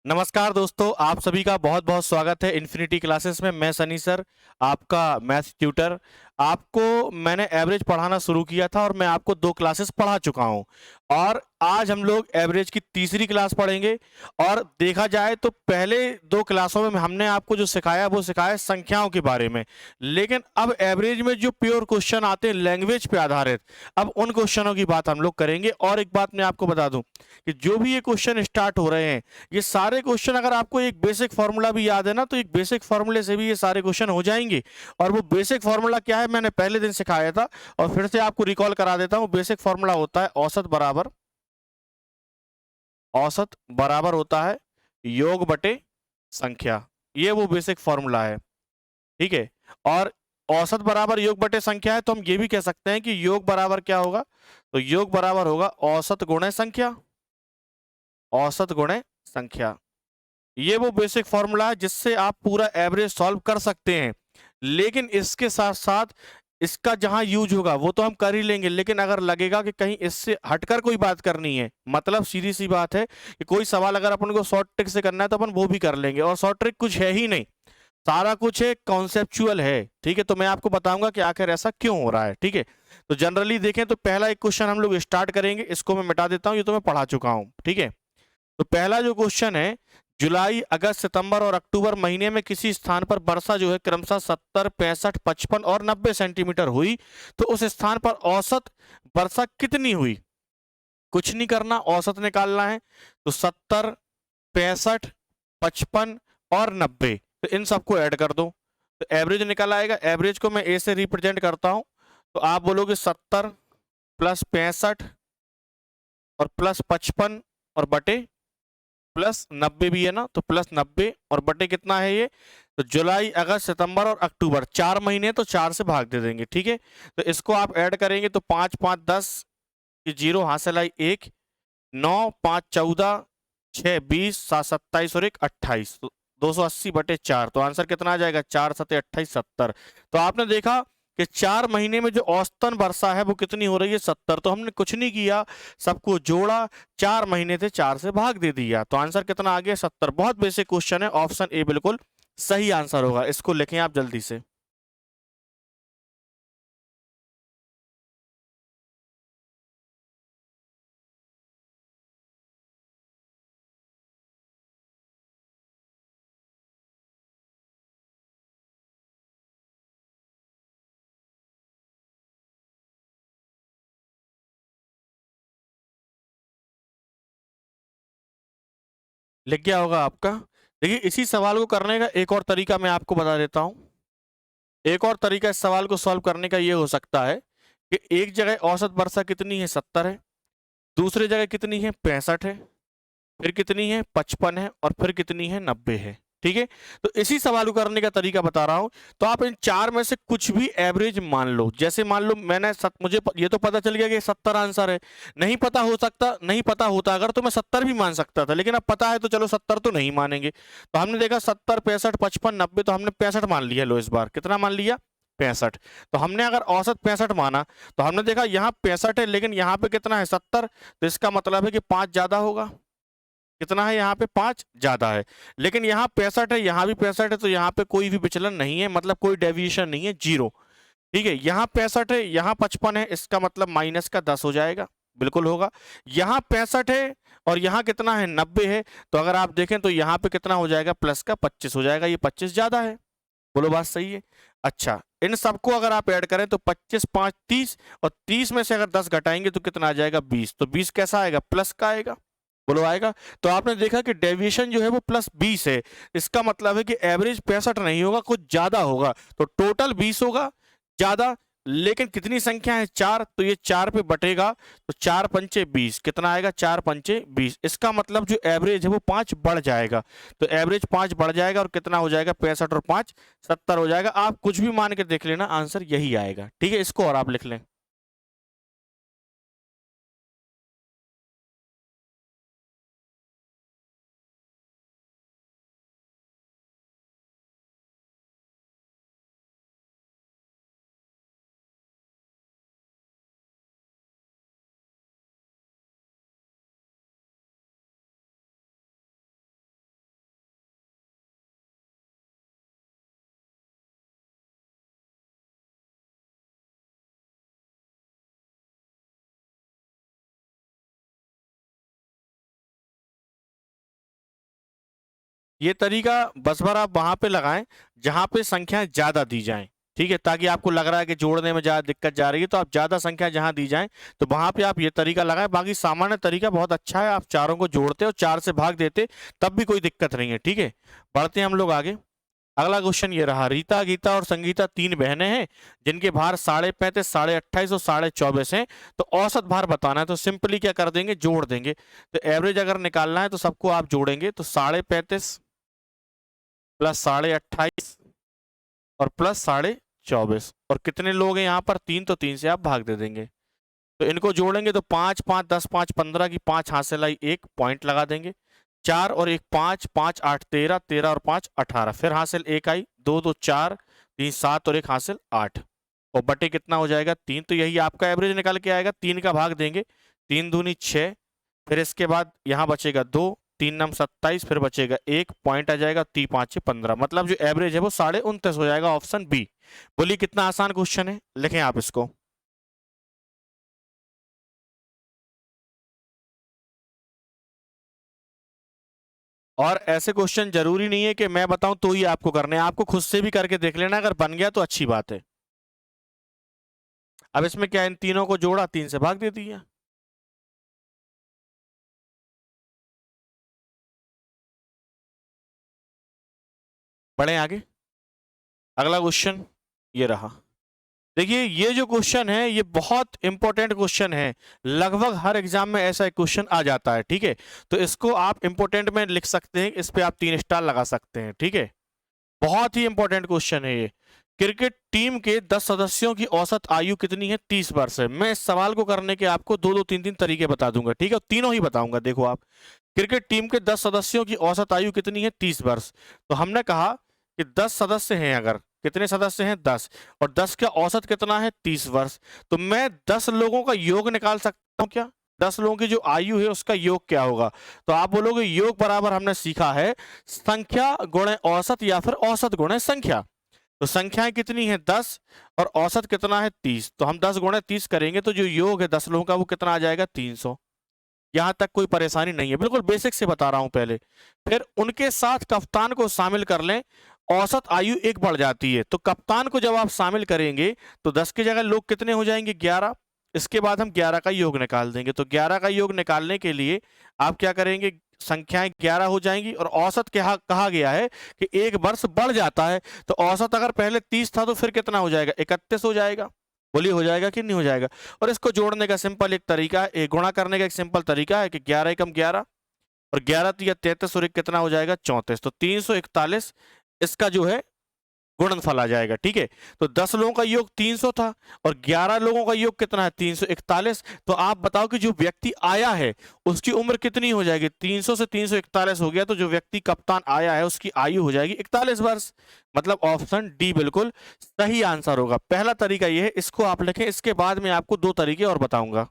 नमस्कार दोस्तों, आप सभी का बहुत-बहुत स्वागत है इन्फिनिटी क्लासेस में। मैं सनी सर, आपका मैथ्स ट्यूटर। आपको मैंने एवरेज पढ़ाना शुरू किया था और मैं आपको 2 क्लासेस पढ़ा चुका हूँ। और आज हम लोग एवरेज की तीसरी क्लास पढ़ेंगे। और देखा जाए तो पहले 2 क्लासों में हमने आपको जो सिखाया वो सिखाया संख्याओं के बारे में। लेकिन अब एवरेज में जो प्योर क्वेश्चन आते हैं लैंग्वेज पे आधारित, अब उन क्वेश्चनों की बात हम लोग करेंगे। और एक बात मैं आपको बता दूं कि जो भी ये क्वेश्चन स्टार्ट हो रहे हैं, ये सारे क्वेश्चन अगर आपको एक बेसिक फार्मूला भी याद है ना, तो एक बेसिक फार्मूले से भी ये सारे क्वेश्चन हो जाएंगे। और वो बेसिक फार्मूला क्या है, मैंने पहले दिन सिखाया था और फिर से आपको रिकॉल करा देता हूँ। बेसिक फार्मूला होता है औसत बराबर होता है योग बटे संख्या। ये वो बेसिक फार्मूला है, ठीक है। और औसत बराबर योग बटे संख्या है, तो हम ये भी कह सकते हैं कि योग बराबर क्या होगा, तो योग बराबर होगा औसत गुणे संख्या। औसत गुणे संख्या, ये वो बेसिक फॉर्मूला है जिससे आप पूरा एवरेज सॉल्व कर सकते हैं। लेकिन इसके साथ साथ इसका जहां यूज होगा वो तो हम कर ही लेंगे, लेकिन अगर लगेगा कि कहीं इससे हटकर कोई बात करनी है, मतलब सीधी सी बात है कि कोई सवाल अगर अपन को शॉर्ट ट्रिक से करना है तो अपन वो भी कर लेंगे। और शॉर्ट ट्रिक कुछ है ही नहीं, सारा कुछ है कॉन्सेप्चुअल है, ठीक है। तो मैं आपको बताऊंगा कि आखिर ऐसा क्यों हो रहा है, ठीक है। तो जनरली देखें तो पहला एक क्वेश्चन हम लोग स्टार्ट करेंगे, इसको मैं मिटा देता हूं, ये तो मैं पढ़ा चुका हूं, ठीक है। तो पहला जो क्वेश्चन है, जुलाई अगस्त सितंबर और अक्टूबर महीने में किसी स्थान पर वर्षा जो है क्रमशः 70, 65, 55 और 90 सेंटीमीटर हुई, तो उस स्थान पर औसत वर्षा कितनी हुई। कुछ नहीं करना, औसत निकालना है। तो 70, 65, 55 और 90, तो इन सबको ऐड कर दो तो एवरेज निकल आएगा। एवरेज को मैं ए से रिप्रेजेंट करता हूं, तो आप बोलोगे 70 प्लस 65 और प्लस 55 और बटे प्लस 90 भी है ना, तो प्लस 90 और बटे कितना है ये, तो जुलाई अगस्त सितंबर और अक्टूबर 4 महीने, तो 4 से भाग दे देंगे, ठीक है। तो इसको आप ऐड करेंगे तो 5 5 10 की जीरो हासिल आई 1, 9 5 14, 6 20, 7 27 और 1 28, तो 280/4, तो आंसर कितना आ जाएगा, 4 7 28 70। तो आपने देखा कि 4 महीने में जो औसतन वर्षा है वो कितनी हो रही है, 70। तो हमने कुछ नहीं किया, सबको जोड़ा, 4 महीने थे, 4 से भाग दे दिया, तो आंसर कितना आ गया, 70। बहुत बेसिक क्वेश्चन है, ऑप्शन ए बिल्कुल सही आंसर होगा। इसको लिखें आप जल्दी से। लिख गया होगा आपका। देखिए, इसी सवाल को करने का एक और तरीका मैं आपको बता देता हूं। एक और तरीका इस सवाल को सॉल्व करने का ये हो सकता है कि एक जगह औसत वर्षा कितनी है, 70 है, दूसरी जगह कितनी है, 65 है, फिर कितनी है, 55 है, और फिर कितनी है, 90 है, ठीक है। तो इसी सवाल को करने का तरीका बता रहा हूं। तो आप इन चार में से कुछ भी एवरेज मान लो। जैसे मान लो मैंने ये तो पता चल गया कि 70 आंसर है। नहीं पता हो सकता, नहीं पता होता अगर तो मैं 70 भी मान सकता था, लेकिन अब पता है तो चलो 70 तो नहीं मानेंगे। तो हमने देखा 70, 65, 55, 90, तो हमने 65 मान लिया। लो, इस बार कितना मान लिया, 65। तो हमने अगर औसत 65 माना, तो हमने देखा यहाँ 65 है, लेकिन यहाँ पे कितना है, 70। तो इसका मतलब है कि 5 ज्यादा होगा। कितना है यहाँ पे, 5 ज्यादा है। लेकिन यहाँ 65 है, यहाँ भी 65 है, तो यहाँ पे कोई भी विचलन नहीं है, मतलब कोई डेविएशन नहीं है, जीरो, ठीक है। यहाँ 65 है, यहाँ 55 है, इसका मतलब माइनस का 10 हो जाएगा, बिल्कुल होगा। यहाँ 65 है और यहाँ कितना है, 90 है, तो अगर आप देखें तो यहाँ पे कितना हो जाएगा, प्लस का 25 हो जाएगा, ये 25 ज्यादा है। बोलो, बात सही है। अच्छा, इन सबको अगर आप ऐड करें तो 25 5 30, और 30 में से अगर 10 घटाएंगे तो कितना आ जाएगा, 20। तो 20 कैसा आएगा, प्लस का आएगा। बोलो, आएगा। तो आपने देखा कि डेविएशन जो है वो +20 है। इसका मतलब है कि एवरेज 65 नहीं होगा, कुछ ज्यादा होगा। तो टोटल 20 होगा ज्यादा। लेकिन कितनी संख्या है, 4, तो ये 4 पे बटेगा, तो 4 पंचे 20, कितना आएगा, 4 पंचे 20। इसका मतलब जो एवरेज है वो 5 बढ़ जाएगा। तो एवरेज 5 बढ़ जाएगा और कितना हो जाएगा, 65 और 5 70 हो जाएगा। आप कुछ भी मान के देख लेना, आंसर यही आएगा, ठीक है। इसको और आप लिख लें। ये तरीका बस बार आप वहां पे लगाएं जहां पे संख्याएं ज्यादा दी जाएं, ठीक है, ताकि आपको लग रहा है कि जोड़ने में ज्यादा दिक्कत जा रही है, तो आप ज्यादा संख्या जहां दी जाएं तो वहां पे आप ये तरीका लगाएं। बाकी सामान्य तरीका बहुत अच्छा है, आप चारों को जोड़ते और 4 से भाग देते तब भी कोई दिक्कत नहीं है, ठीक है। बढ़ते हैं हम लोग आगे। अगला क्वेश्चन ये रहा, रीता, गीता और संगीता 3 बहनें हैं जिनके भार 35.5, 28.5 और 24.5 हैं। तो औसत भार बताना है, तो सिंपली क्या कर देंगे, जोड़ देंगे। तो एवरेज अगर निकालना है तो सबको आप जोड़ेंगे, तो 35.5 प्लस 28.5 और प्लस 24.5, और कितने लोग हैं यहाँ पर 3, तो 3 से आप भाग दे देंगे। तो इनको जोड़ेंगे तो 5 5 10 5 15 की 5 हासिल आई, 1 पॉइंट लगा देंगे। 4 और 1 5, 5 8 13, 13 और 5 18, फिर हासिल 1 आई, 2 2 4, 3 7 और 1 हासिल 8, और बटे कितना हो जाएगा 3। तो यही आपका एवरेज निकल के आएगा। 3 का भाग देंगे, 3 दूनी 6, फिर इसके बाद यहाँ बचेगा 2, 3 नम 27, फिर बचेगा 1 पॉइंट आ जाएगा, 3 5 15, मतलब जो एवरेज है वो 29.5 हो जाएगा, ऑप्शन बी। बोलिए कितना आसान क्वेश्चन है, लिखें आप इसको। और ऐसे क्वेश्चन जरूरी नहीं है कि मैं बताऊं तो ही आपको करने हैं, आपको खुद से भी करके देख लेना, अगर बन गया तो अच्छी बात है। अब इसमें क्या, इन तीनों को जोड़ा, 3 से भाग दे दिया। बढ़े आगे। अगला क्वेश्चन ये रहा। देखिए ये जो क्वेश्चन है ये बहुत इंपॉर्टेंट क्वेश्चन है, लगभग हर एग्जाम में ऐसा एक क्वेश्चन आ जाता है, ठीक है। तो इसको आप इंपॉर्टेंट में लिख सकते हैं, इस पे आप 3 स्टार लगा सकते हैं, ठीक है। बहुत ही इंपॉर्टेंट क्वेश्चन है ये। क्रिकेट टीम के 10 सदस्यों की औसत आयु कितनी है, 30 वर्ष है। मैं इस सवाल को करने के आपको 2 2 3 3 तरीके बता दूंगा, ठीक है, तीनों ही बताऊंगा। देखो आप, क्रिकेट टीम के 10 सदस्यों की औसत आयु कितनी है, 30 वर्ष। तो हमने कहा कि 10 सदस्य हैं, अगर कितने सदस्य हैं 10, और 10 का औसत कितना है 30 वर्ष, तो मैं 10 लोगों का योग निकाल सकता हूं क्या, 10 लोगों की जो आयु है उसका योग क्या होगा। तो आप बोलोगे योग बराबर हमने सीखा है संख्या गुणे औसत या फिर औसत गुणे संख्या। तो संख्याएं कितनी है 10 और औसत कितना है 30, तो हम 10 गुणे 30 करेंगे तो जो योग है 10 लोगों का वो कितना आ जाएगा 300। यहां तक कोई परेशानी नहीं है, बिल्कुल बेसिक से बता रहा हूं पहले। फिर उनके साथ कप्तान को शामिल कर लें, औसत आयु 1 बढ़ जाती है, तो कप्तान को जब आप शामिल करेंगे तो 10 की जगह लोग कितने हो जाएंगे 11। इसके बाद हम 11 का योग निकाल देंगे, तो 11 का योग निकालने के लिए आप क्या करेंगे, संख्याएं 11 हो जाएंगी, और औसत क्या कहा गया है कि 1 वर्ष बढ़ जाता है, तो औसत अगर पहले 30 था तो फिर कितना हो जाएगा 31 हो जाएगा। बोलिए हो जाएगा कि नहीं हो जाएगा। और इसको जोड़ने का सिंपल एक तरीका है, गुणा करने का एक सिंपल तरीका है कि 11 एकम 11, और 11 तिया 33 और 1 कितना हो जाएगा 34, तो 341 इसका जो है गुणनफल आ जाएगा, ठीक है। तो 10 लोगों का योग 300 था और 11 लोगों का योग कितना है 341। तो आप बताओ कि जो व्यक्ति आया है उसकी उम्र कितनी हो जाएगी, 300 से 341 हो गया, तो जो व्यक्ति कप्तान आया है उसकी आयु हो जाएगी 41 वर्ष। मतलब ऑप्शन डी बिल्कुल सही आंसर होगा। पहला तरीका ये है, इसको आप लिखें, इसके बाद में आपको 2 तरीके और बताऊंगा।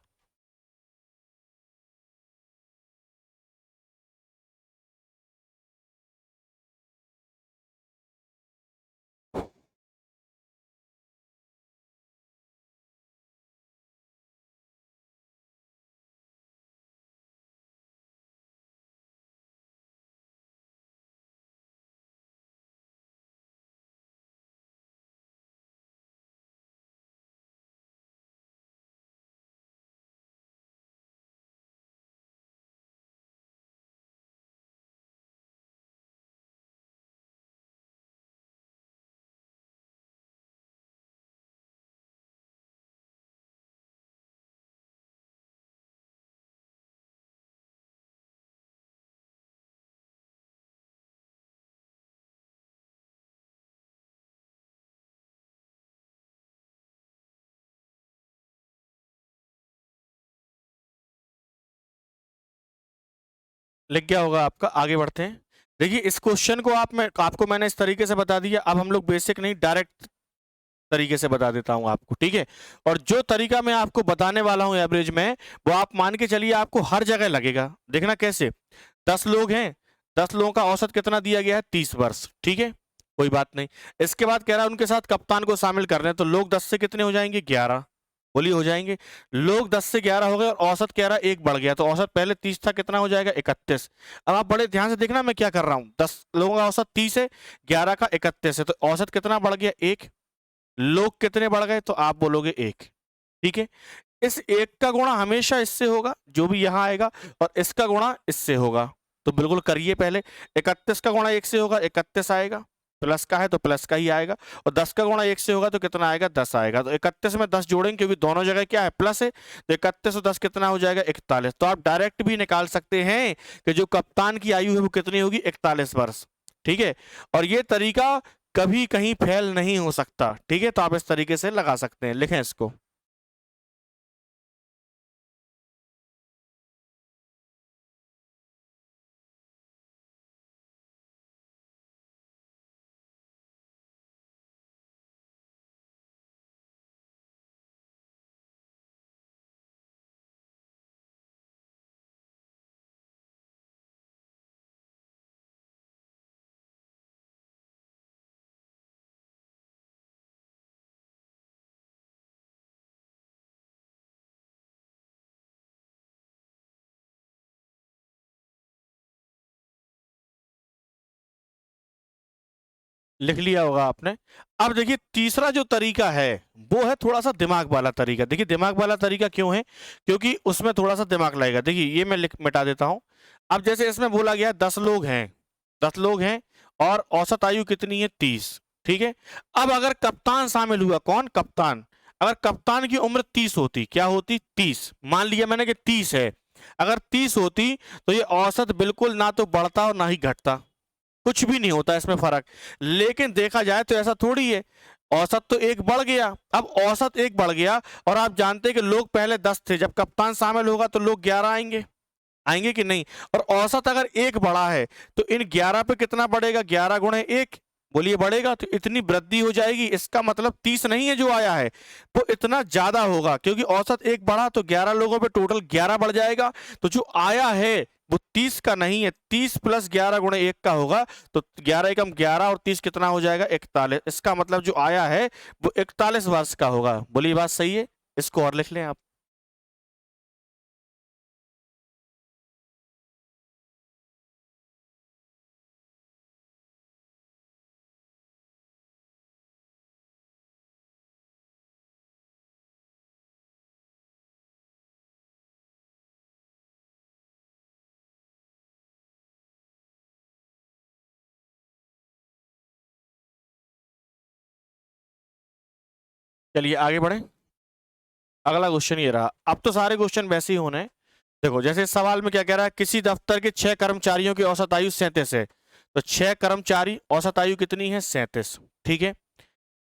लिख गया होगा आपका, आगे बढ़ते हैं। देखिए इस क्वेश्चन को आपको मैंने इस तरीके से बता दिया, अब हम लोग बेसिक नहीं डायरेक्ट तरीके से बता देता हूं आपको, ठीक है। और जो तरीका मैं आपको बताने वाला हूं एवरेज में, वो आप मान के चलिए आपको हर जगह लगेगा। देखना कैसे, 10 लोग हैं, 10 लोगों का औसत कितना दिया गया है 30 वर्ष, ठीक है, कोई बात नहीं। इसके बाद कह रहा है उनके साथ कप्तान को शामिल कर रहे हैं, तो लोग 10 से कितने हो जाएंगे 11, बोलिए हो जाएंगे। लोग 10 से 11 हो गए और औसत कह रहा है 1 बढ़ गया, तो औसत पहले 30 था, कितना हो जाएगा 31। अब आप बड़े ध्यान से देखना मैं क्या कर रहा हूँ, 10 लोगों का औसत 30 है, 11 का 31 है, तो औसत कितना बढ़ गया 1। लोग कितने बढ़ गए, तो आप बोलोगे 1। ठीक है, इस 1 का गुणा हमेशा इससे होगा जो भी यहाँ आएगा, और इसका गुणा इससे होगा। तो बिल्कुल करिए पहले, 31 का गुणा 1 से होगा 31 आएगा, प्लस का है तो प्लस का ही आएगा, और 10 का गुणा 1 से होगा तो कितना आएगा 10 आएगा। तो 31 में 10 जोड़ेंगे क्योंकि दोनों जगह क्या है प्लस है, तो 31 और 10 कितना हो जाएगा 41। तो आप डायरेक्ट भी निकाल सकते हैं कि जो कप्तान की आयु है वो कितनी होगी 41 वर्ष। ठीक है, और ये तरीका कभी कहीं फेल नहीं हो सकता। ठीक है, तो आप इस तरीके से लगा सकते हैं, लिखें इसको। लिख लिया होगा आपने। अब देखिए तीसरा जो तरीका है वो है थोड़ा सा दिमाग वाला तरीका। देखिए दिमाग वाला तरीका क्यों है, क्योंकि उसमें थोड़ा सा दिमाग लगेगा। देखिए ये मैं लिख मिटा देता हूं। अब जैसे इसमें बोला गया 10 लोग हैं, 10 लोग हैं और औसत आयु कितनी है 30। ठीक है, अब अगर कप्तान शामिल हुआ, कौन कप्तान, अगर कप्तान की उम्र 30 होती, क्या होती 30, मान लिया मैंने कि 30 है, अगर 30 होती तो ये औसत बिल्कुल ना तो बढ़ता और ना ही घटता, कुछ भी नहीं होता इसमें फर्क। लेकिन देखा जाए तो ऐसा थोड़ी है, औसत तो 1 बढ़ गया। अब औसत 1 बढ़ गया और आप जानते हैं कि लोग पहले 10 थे, जब कप्तान शामिल होगा तो लोग 11 आएंगे, आएंगे कि नहीं। और औसत अगर 1 बढ़ा है तो इन 11 पे कितना बढ़ेगा, 11 गुणे 1, बोलिए बढ़ेगा, तो इतनी वृद्धि हो जाएगी। इसका मतलब 30 नहीं है जो आया है, वो इतना ज्यादा होगा, क्योंकि औसत 1 बढ़ा तो 11 लोगों पे टोटल 11 बढ़ जाएगा। तो जो आया है वो 30 का नहीं है, 30 प्लस 11 गुणे 1 का होगा। तो 11 एकम 11 और 30 कितना हो जाएगा 41। इसका मतलब जो आया है वो 41 वर्ष का होगा। बोलिए बात सही है, इसको और लिख लें आप। चलिए आगे बढ़े। अगला क्वेश्चन ये रहा। अब तो सारे क्वेश्चन वैसे ही होने हैं। देखो जैसे इस सवाल में क्या कह रहा है, किसी दफ्तर के 6 कर्मचारियों की औसत आयु 37 है, तो 6 कर्मचारी औसत आयु कितनी है 37। ठीक है,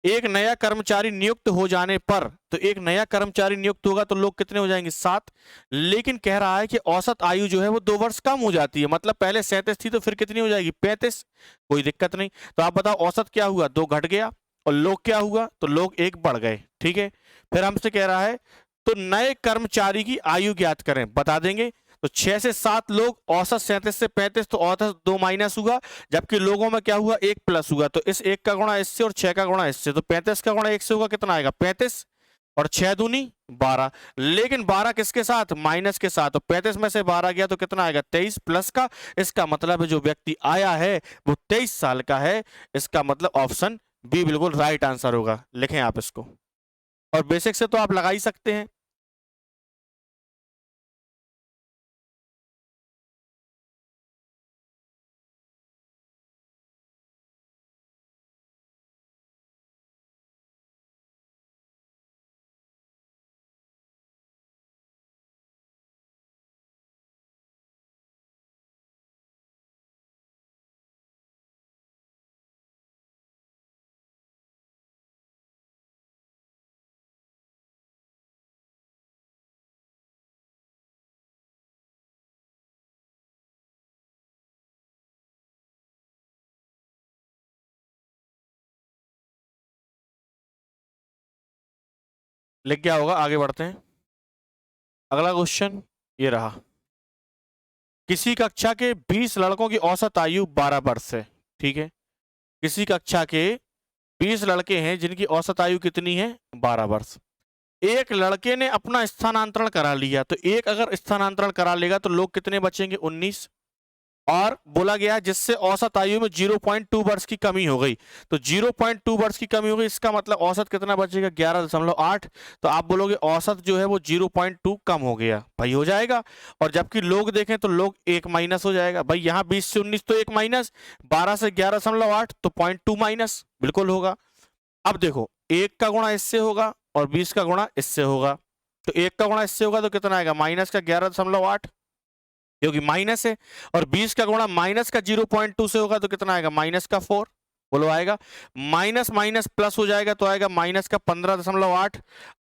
एक नया कर्मचारी नियुक्त हो जाने पर, तो एक नया कर्मचारी नियुक्त होगा तो लोग कितने हो जाएंगे 7। लेकिन कह रहा है कि औसत आयु जो है वो 2 वर्ष कम हो जाती है, मतलब पहले 37 थी तो फिर कितनी हो जाएगी 35। कोई दिक्कत नहीं, तो आप बताओ औसत क्या हुआ 2 घट गया, और लोग क्या हुआ, तो लोग 1 बढ़ गए। ठीक है, फिर हमसे कह रहा है तो नए कर्मचारी की आयु ज्ञात करें, बता देंगे। तो 6 से 7 लोग, औसत 37 से 35, तो औसत 2 माइनस हुआ, जबकि लोगों में क्या हुआ 1 प्लस हुआ, तो इस 1 का गुणा इससे और 6 का गुणा इससे, तो 35 का गुणा 1 से होगा कितना आएगा 35, और 6 दूनी 12। लेकिन 12 किसके साथ, माइनस के साथ, तो 35 में से 12 गया तो कितना आएगा 23 प्लस का। इसका मतलब है जो व्यक्ति आया है वो 23 साल का है। इसका मतलब ऑप्शन बी बिल्कुल राइट आंसर होगा। लिखें आप इसको, और बेसिक से तो आप लगा ही सकते हैं। लिख गया होगा, आगे बढ़ते हैं। अगला क्वेश्चन ये रहा। किसी कक्षा के 20 लड़कों की औसत आयु 12 वर्ष है। ठीक है, किसी कक्षा के 20 लड़के हैं जिनकी औसत आयु कितनी है 12 वर्ष। एक लड़के ने अपना स्थानांतरण करा लिया, तो एक अगर स्थानांतरण करा लेगा तो लोग कितने बचेंगे? 19। और बोला गया है जिससे औसत आयु में 0.2 वर्ष की कमी हो गई, तो 0.2 वर्ष की कमी हो गई, इसका मतलब औसत कितना बचेगा? 11.8। तो आप बोलोगे औसत जो है वो 0.2 कम हो गया, भाई हो जाएगा। और जबकि लोग देखें तो लोग 1 माइनस हो जाएगा, भाई यहाँ 20 से 19 तो 1 माइनस, 12 से 11.8 तो 0.2 माइनस, बिल्कुल होगा। अब देखो 1 का गुणा इससे होगा और 20 का गुणा इससे होगा, तो 1 का गुणा इससे होगा तो कितना आएगा? माइनस का 11.8, क्योंकि माइनस है। और 20 का गुणा माइनस का 0.2 से होगा तो कितना आएगा? माइनस का 4। बोलो आएगा। माइनस माइनस प्लस हो जाएगा तो आएगा माइनस का 15.8।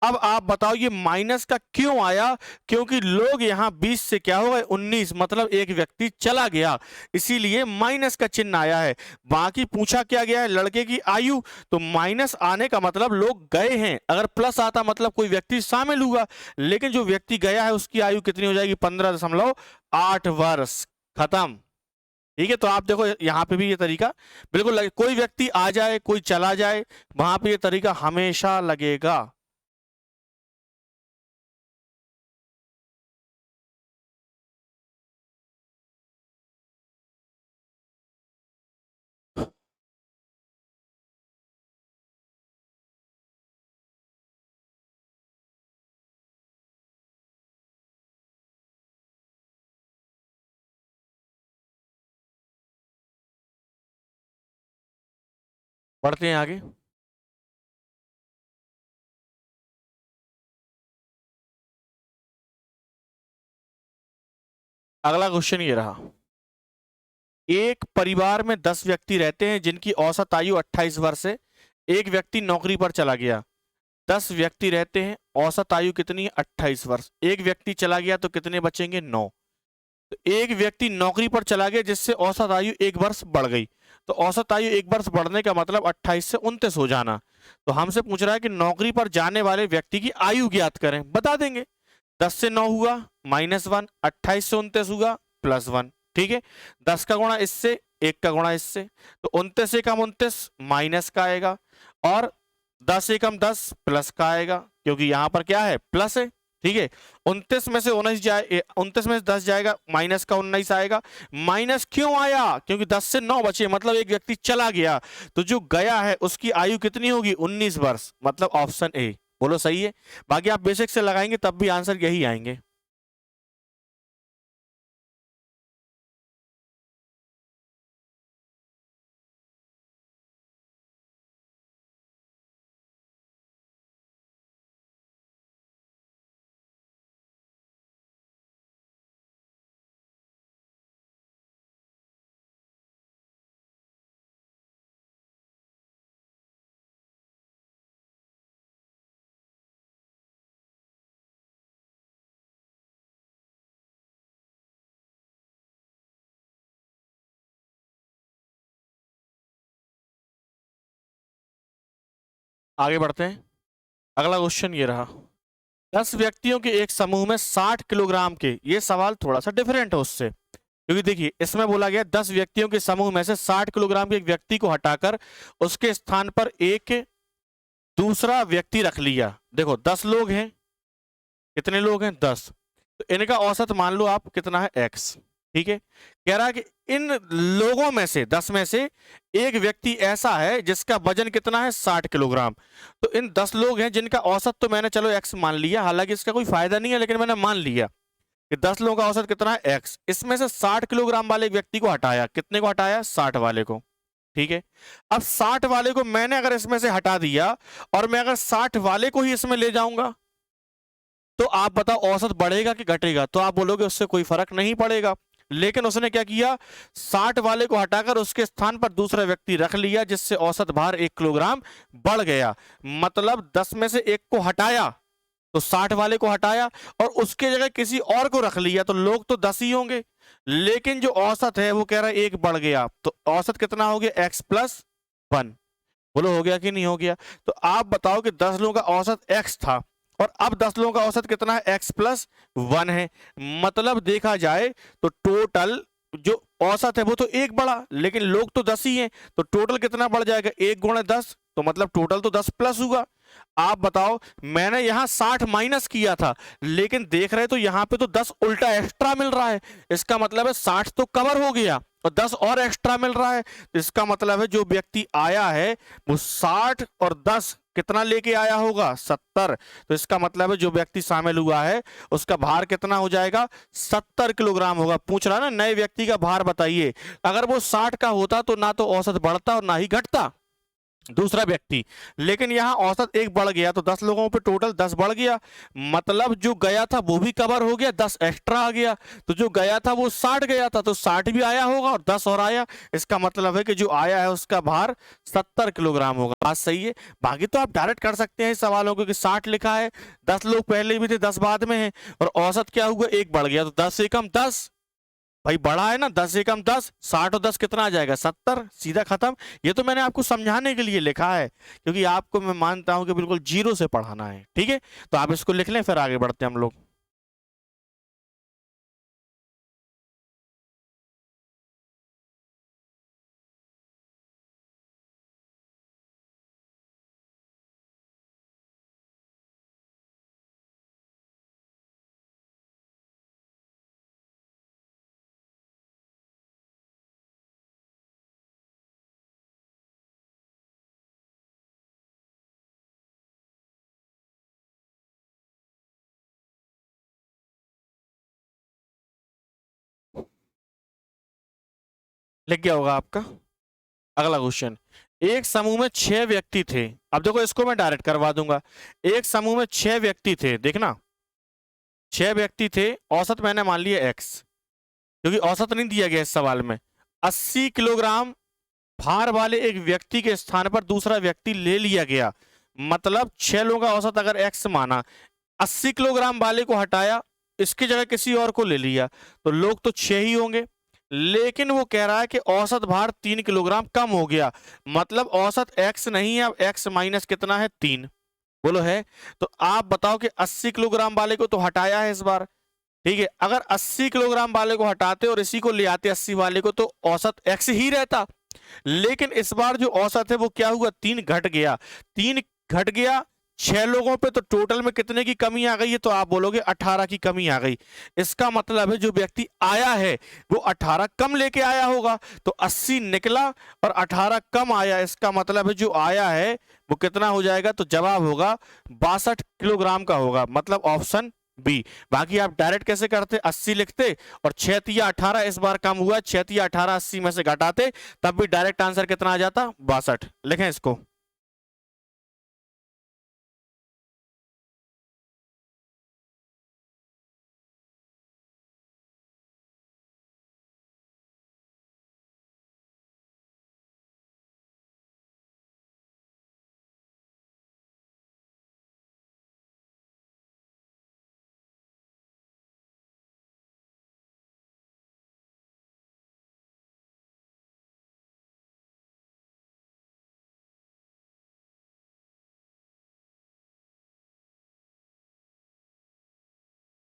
अब आप बताओ ये माइनस का क्यों आया? क्योंकि लोग यहाँ 20 से क्या हो गए? 19, मतलब एक व्यक्ति चला गया, इसीलिए माइनस का चिन्ह आया है। बाकी पूछा क्या गया है? लड़के की आयु, तो माइनस आने का मतलब लोग गए हैं, अगर प्लस आता मतलब कोई व्यक्ति शामिल हुआ, लेकिन जो व्यक्ति गया है उसकी आयु कितनी हो जाएगी? 15.8 वर्ष। खत्म। ठीक है, तो आप देखो यहाँ पे भी ये तरीका बिल्कुल लगे, कोई व्यक्ति आ जाए कोई चला जाए, वहां पे ये तरीका हमेशा लगेगा। बढ़ते हैं आगे। अगला क्वेश्चन ये रहा, एक परिवार में 10 व्यक्ति रहते हैं जिनकी औसत आयु 28 वर्ष है। एक व्यक्ति नौकरी पर चला गया। 10 व्यक्ति रहते हैं, औसत आयु कितनी है? 28 वर्ष। एक व्यक्ति चला गया तो कितने बचेंगे? 9। तो एक व्यक्ति नौकरी पर चला गया जिससे औसत आयु 1 वर्ष बढ़ गई, तो औसत आयु 1 वर्ष बढ़ने का मतलब 28 से 29 हो जाना। तो हमसे पूछ रहा है कि नौकरी पर जाने वाले व्यक्ति की आयु ज्ञात करें, बता देंगे। 10 से 9 हुआ -1, 28 से 29 हुआ +1। ठीक है, 10 का गुणा इससे, 1 का गुणा इससे, तो 29 से कम 29 माइनस का आएगा, और 10 से कम 10 प्लस का आएगा, क्योंकि यहां पर क्या है? प्लस है। ठीक है, 29 में से 19 जाए, 29 में से 10 जाएगा, माइनस का 19 आएगा। माइनस क्यों आया? क्योंकि 10 से 9 बचे, मतलब एक व्यक्ति चला गया, तो जो गया है उसकी आयु कितनी होगी? 19 वर्ष, मतलब ऑप्शन ए। बोलो सही है। बाकी आप बेसिक से लगाएंगे तब भी आंसर यही आएंगे। आगे बढ़ते हैं। अगला क्वेश्चन ये रहा, 10 व्यक्तियों के एक समूह में 60 किलोग्राम के, ये सवाल थोड़ा सा डिफरेंट है उससे, क्योंकि देखिए इसमें बोला गया 10 व्यक्तियों के समूह में से 60 किलोग्राम के एक व्यक्ति को हटाकर उसके स्थान पर एक दूसरा व्यक्ति रख लिया। देखो 10 लोग हैं, कितने लोग हैं? 10। तो इनका औसत मान लो आप कितना है? x। ठीक है, कह रहा है कि इन लोगों में से 10 में से एक व्यक्ति ऐसा है जिसका वजन कितना है? 60 किलोग्राम। तो इन 10 लोग हैं जिनका औसत तो मैंने चलो x मान लिया, हालांकि इसका कोई फायदा नहीं है, लेकिन मैंने मान लिया कि 10 लोगों का औसत कितना है? x। इसमें से 60 किलोग्राम वाले व्यक्ति को हटाया, कितने को हटाया? 60 वाले को। ठीक है, अब 60 वाले को मैंने अगर इसमें से हटा दिया और मैं अगर 60 वाले को ही इसमें ले जाऊंगा, तो आप बताओ औसत बढ़ेगा कि घटेगा? तो आप बोलोगे उससे कोई फर्क नहीं पड़ेगा, लेकिन उसने क्या किया? 60 वाले को हटाकर उसके स्थान पर दूसरा व्यक्ति रख लिया, जिससे औसत भार 1 किलोग्राम बढ़ गया। मतलब 10 में से एक को हटाया तो 60 वाले को हटाया और उसके जगह किसी और को रख लिया, तो लोग तो 10 ही होंगे, लेकिन जो औसत है वो कह रहा है 1 बढ़ गया, तो औसत कितना हो गया? x + 1। बोलो हो गया कि नहीं हो गया? तो आप बताओ कि 10 लोगों का औसत x था और अब 10 लोगों का औसत कितना है? x + 1 है। मतलब देखा जाए तो टोटल जो औसत है वो तो 1 बढ़ा, लेकिन लोग तो 10 ही हैं, तो टोटल कितना बढ़ जाएगा? 1 × 10, तो मतलब टोटल तो 10 प्लस हुआ। आप बताओ, मैंने यहाँ 60 माइनस किया था, लेकिन देख रहे तो यहाँ पे तो 10 उल्टा एक्स्ट्रा मिल रहा है। इसका मतलब है 60 तो कवर हो गया और 10 और एक्स्ट्रा मिल रहा है। तो इसका मतलब है जो व्यक्ति आया है वो 60 और 10 कितना लेके आया होगा, 70। तो इसका मतलब है जो व्यक्ति शामिल हुआ है उसका भार कितना हो जाएगा, 70 किलोग्राम होगा। पूछ रहा ना नए व्यक्ति का भार बताइए। अगर वो 60 का होता तो ना तो औसत बढ़ता और ना ही घटता, दूसरा व्यक्ति। लेकिन यहां औसत एक बढ़ गया तो 10 लोगों पे टोटल 10 बढ़ गया, मतलब जो गया था वो भी कवर हो गया, 10 एक्स्ट्रा आ गया। तो जो गया था वो 60 गया था तो 60 भी आया होगा और 10 और आया। इसका मतलब है कि जो आया है उसका भार 70 किलोग्राम होगा। बात सही है। बाकी तो आप डायरेक्ट कर सकते हैं इस सवालों को कि 60 लिखा है, 10 लोग पहले भी थे, 10 बाद में है, और औसत क्या हुआ, एक बढ़ गया तो 10 से कम 10, भाई बड़ा है ना, 10 से कम 10, 60 और 10 कितना आ जाएगा, 70, सीधा खत्म। ये तो मैंने आपको समझाने के लिए लिखा है, क्योंकि आपको मैं मानता हूं कि बिल्कुल जीरो से पढ़ाना है। ठीक है, तो आप इसको लिख लें, फिर आगे बढ़ते हैं हम लोग। लिख गया होगा आपका। अगला क्वेश्चन, एक समूह में 6 व्यक्ति थे। अब देखो इसको मैं डायरेक्ट करवा दूंगा। एक समूह में 6 व्यक्ति थे, देखना 6 व्यक्ति थे, औसत मैंने मान लिया x, क्योंकि औसत नहीं दिया गया इस सवाल में। 80 किलोग्राम भार वाले एक व्यक्ति के स्थान पर दूसरा व्यक्ति ले लिया गया, मतलब 6 लोगों का औसत अगर x माना, 80 किलोग्राम वाले को हटाया, इसकी जगह किसी और को ले लिया, तो लोग तो 6 ही होंगे। लेकिन वो कह रहा है कि औसत भार 3 किलोग्राम कम हो गया, मतलब औसत x नहीं है, अब x माइनस कितना है, 3। बोलो है। तो आप बताओ कि 80 किलोग्राम वाले को तो हटाया है इस बार, ठीक है। अगर 80 किलोग्राम वाले को हटाते और इसी को ले आते 80 वाले को, तो औसत x ही रहता। लेकिन इस बार जो औसत है वो क्या हुआ, 3 घट गया। 3 घट गया 6 लोगों पे, तो टोटल में कितने की कमी आ गई है, तो आप बोलोगे 18 की कमी आ गई। इसका मतलब है जो व्यक्ति आया है वो 18 कम लेके आया होगा, तो 80 निकला और 18 कम आया। इसका मतलब है जो आया है वो कितना हो जाएगा, तो जवाब होगा 62 किलोग्राम का होगा, मतलब ऑप्शन बी। बाकी आप डायरेक्ट कैसे करते, 80 लिखते और 6 तिया 18, इस बार कम हुआ, 6 तिया 18 80 में से घटाते, तब भी डायरेक्ट आंसर कितना आ जाता, 62। लिखें इसको।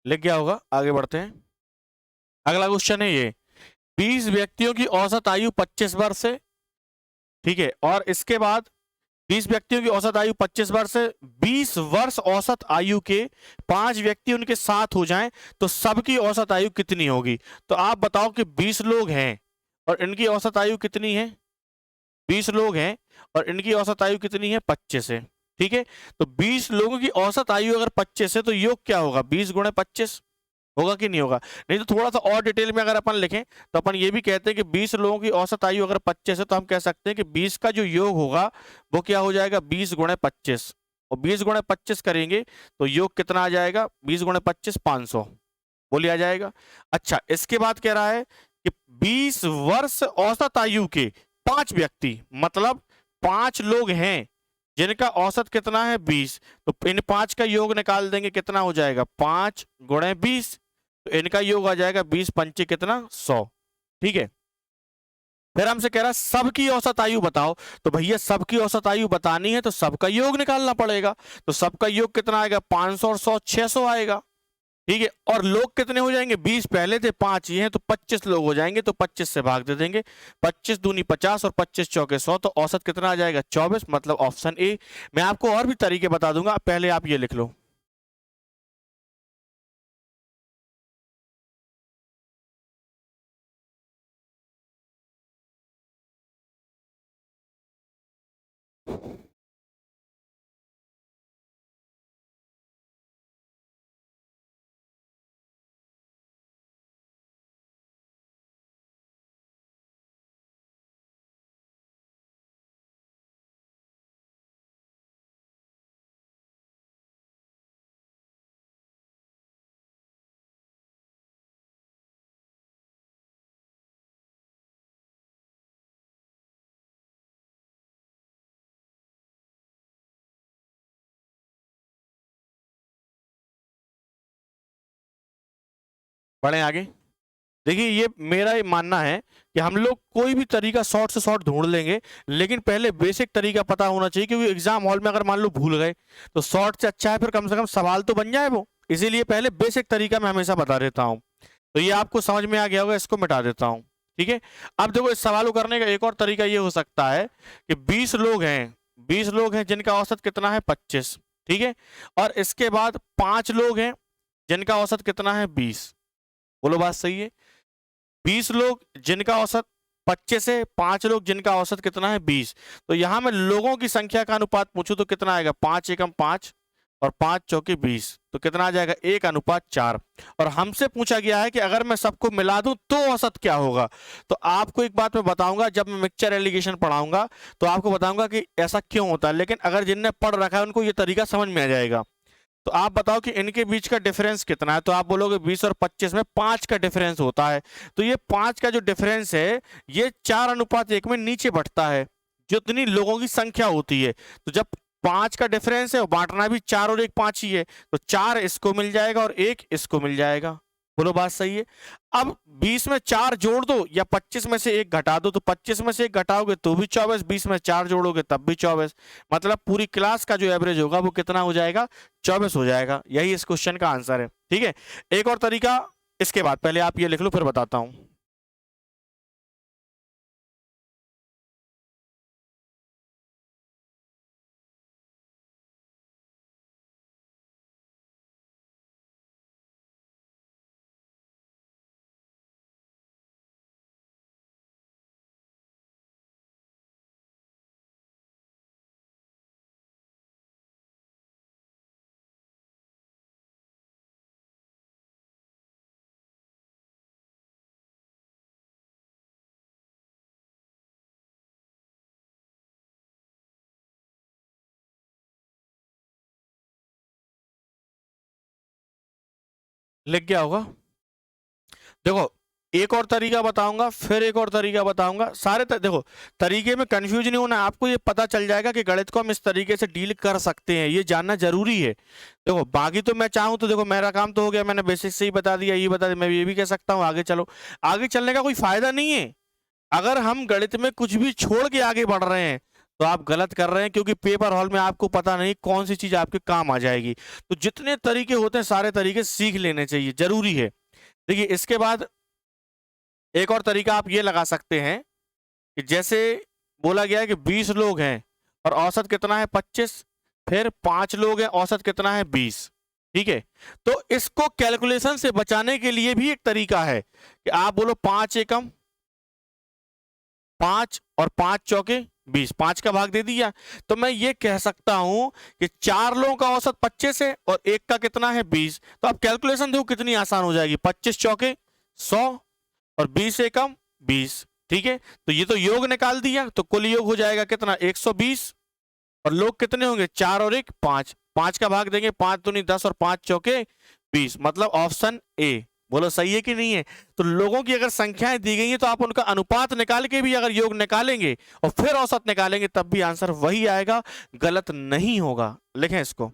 लिख गया होगा, आगे बढ़ते हैं। अगला क्वेश्चन है ये, 20 व्यक्तियों की औसत आयु 25 वर्ष है, ठीक है। और इसके बाद 20 व्यक्तियों की औसत आयु 25 वर्ष है, 20 वर्ष औसत आयु के 5 व्यक्ति उनके साथ हो जाएं तो सबकी औसत आयु कितनी होगी। तो आप बताओ कि 20 लोग हैं और इनकी औसत आयु कितनी है, 20 लोग हैं और इनकी औसत आयु कितनी है, 25 है, ठीक है। तो 20 लोगों की औसत आयु अगर 25 है तो योग क्या होगा, 20 गुणे 25 होगा कि नहीं होगा। नहीं तो थोड़ा सा और डिटेल में अगर अपन लिखें तो अपन ये भी कहते हैं कि 20 लोगों की औसत आयु अगर 25 है तो हम कह सकते हैं कि 20 का जो योग होगा वो क्या हो जाएगा, 20 गुणे 25, और 20 गुणे 25 करेंगे तो योग कितना आ जाएगा, 20 गुणे 25 500, बोलिए आ जाएगा। अच्छा, इसके बाद कह रहा है कि 20 वर्ष औसत आयु के 5 व्यक्ति, मतलब 5 लोग हैं जिनका औसत कितना है 20, तो इन 5 का योग निकाल देंगे, कितना हो जाएगा 5 गुणे 20, तो इनका योग आ जाएगा 20 पंचे कितना 100, ठीक है। फिर हमसे कह रहा है सबकी औसत आयु बताओ, तो भैया सबकी औसत आयु बतानी है तो सबका योग निकालना पड़ेगा। तो सबका योग कितना आएगा, 500 और 100 600 आएगा, ठीक है, और लोग कितने हो जाएंगे, 20 पहले थे, 5 ये हैं, तो 25 लोग हो जाएंगे, तो 25 से भाग दे देंगे, 25 दूनी 50 और 25 चौके 100, तो औसत कितना आ जाएगा 24, मतलब ऑप्शन ए। मैं आपको और भी तरीके बता दूंगा, पहले आप ये लिख लो। बढ़े आगे। देखिए, ये मेरा ये मानना है कि हम लोग कोई भी तरीका शॉर्ट से शॉर्ट ढूंढ लेंगे, लेकिन पहले बेसिक तरीका पता होना चाहिए, क्योंकि एग्जाम हॉल में अगर मान लो भूल गए तो शॉर्ट से अच्छा है फिर कम से कम सवाल तो बन जाए वो। इसीलिए पहले बेसिक तरीका मैं हमेशा बता देता हूँ। तो ये आपको समझ में आ गया होगा, इसको मिटा देता हूँ। ठीक है, अब देखो इस सवाल को करने का एक और तरीका ये हो सकता है कि 20 लोग हैं, 20 लोग हैं जिनका औसत कितना है 25। ठीक है, और इसके बाद 5 लोग हैं जिनका औसत कितना है 20। बोलो बात सही है। 20 लोग जिनका औसत 25 है, 5 लोग जिनका औसत कितना है 20। तो यहां मैं लोगों की संख्या का अनुपात पूछूं तो कितना आएगा, 5 एकम 5 और 5 चौके 20, तो कितना आ जाएगा 1:4। और हमसे पूछा गया है कि अगर मैं सबको मिला दूं तो औसत क्या होगा। तो आपको एक बात मैं बताऊंगा, जब मैं मिक्सचर एलिगेशन पढ़ाऊंगा तो आपको बताऊंगा कि ऐसा क्यों होता है, लेकिन अगर जिनने पढ़ रखा है उनको ये तरीका समझ में आ जाएगा। तो आप बताओ कि इनके बीच का डिफरेंस कितना है, तो आप बोलोगे 20 और 25 में 5 का डिफरेंस होता है। तो ये 5 का जो डिफरेंस है ये 4:1 में नीचे बढ़ता है जितनी लोगों की संख्या होती है। तो जब 5 का डिफरेंस है और बांटना भी 4 और 1 5 ही है, तो 4 इसको मिल जाएगा और 1 इसको मिल जाएगा। बोलो बात सही है। अब 20 में 4 जोड़ दो या 25 में से 1 घटा दो, तो 25 में से 1 घटाओगे तो भी 24, 20 में 4 जोड़ोगे तब भी 24। मतलब पूरी क्लास का जो एवरेज होगा वो कितना हो जाएगा, 24 हो जाएगा। यही इस क्वेश्चन का आंसर है। ठीक है, एक और तरीका इसके बाद, पहले आप ये लिख लो फिर बताता हूं। लिख गया होगा। देखो, एक और तरीका बताऊंगा, फिर एक और तरीका बताऊंगा, देखो तरीके में कंफ्यूज नहीं होना, आपको ये पता चल जाएगा कि गणित को हम इस तरीके से डील कर सकते हैं, ये जानना जरूरी है। देखो बाकी तो मैं चाहूं तो देखो मेरा काम तो हो गया, मैंने बेसिक से ही बता दिया, ये बता दिया, मैं ये भी कह सकता हूँ आगे चलो। आगे चलने का कोई फायदा नहीं है। अगर हम गणित में कुछ भी छोड़ के आगे बढ़ रहे हैं तो आप गलत कर रहे हैं, क्योंकि पेपर हॉल में आपको पता नहीं कौन सी चीज आपके काम आ जाएगी। तो जितने तरीके होते हैं सारे तरीके सीख लेने चाहिए, जरूरी है। देखिए इसके बाद एक और तरीका आप ये लगा सकते हैं कि जैसे बोला गया है कि 20 लोग हैं और औसत कितना है 25, फिर 5 लोग हैं औसत कितना है 20। ठीक है, तो इसको कैलकुलेशन से बचाने के लिए भी एक तरीका है कि आप बोलो 5 एकम 5 और 5 चौके 20, 5 का भाग दे दिया। तो मैं ये कह सकता हूं कि 4 लोगों का औसत 25 है और एक का कितना है 20। तो अब कैलकुलेशन देखो कितनी आसान हो जाएगी, 25 चौके 100 और 20 एकम 20। ठीक है, तो ये तो योग निकाल दिया, तो कुल योग हो जाएगा कितना 120। और लोग कितने होंगे 4 और 1 5, 5 का भाग देंगे 5 दूनी 10 और 5 चौके 20, मतलब ऑप्शन ए। बोलो सही है कि नहीं है। तो लोगों की अगर संख्याएं दी गई हैं तो आप उनका अनुपात निकाल के भी अगर योग निकालेंगे और फिर औसत निकालेंगे तब भी आंसर वही आएगा, गलत नहीं होगा। लिखें इसको।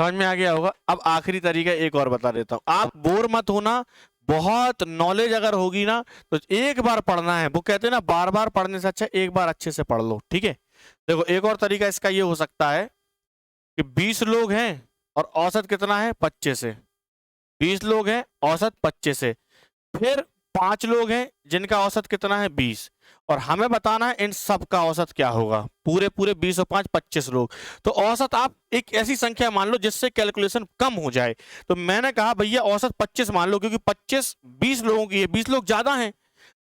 समझ में आ गया होगा। अब आखिरी तरीका एक और बता देता हूँ, आप बोर मत होना। बहुत नॉलेज अगर होगी ना तो एक बार पढ़ना है, वो कहते हैं ना बार बार पढ़ने से अच्छा एक बार अच्छे से पढ़ लो, ठीक है। देखो एक और तरीका इसका ये हो सकता है कि 20 लोग हैं और औसत कितना है 25 है। 20 लोग हैं औसत 25 है। फिर 5 लोग हैं जिनका औसत कितना है 20, और हमें बताना है इन सब का औसत क्या होगा। पूरे पूरे 20 और 5 25 लोग। तो औसत आप एक ऐसी संख्या मान लो जिससे कैलकुलेशन कम हो जाए। तो मैंने कहा भैया औसत 25 मान लो, क्योंकि 25 20 लोगों की है, 20 लोग ज्यादा हैं।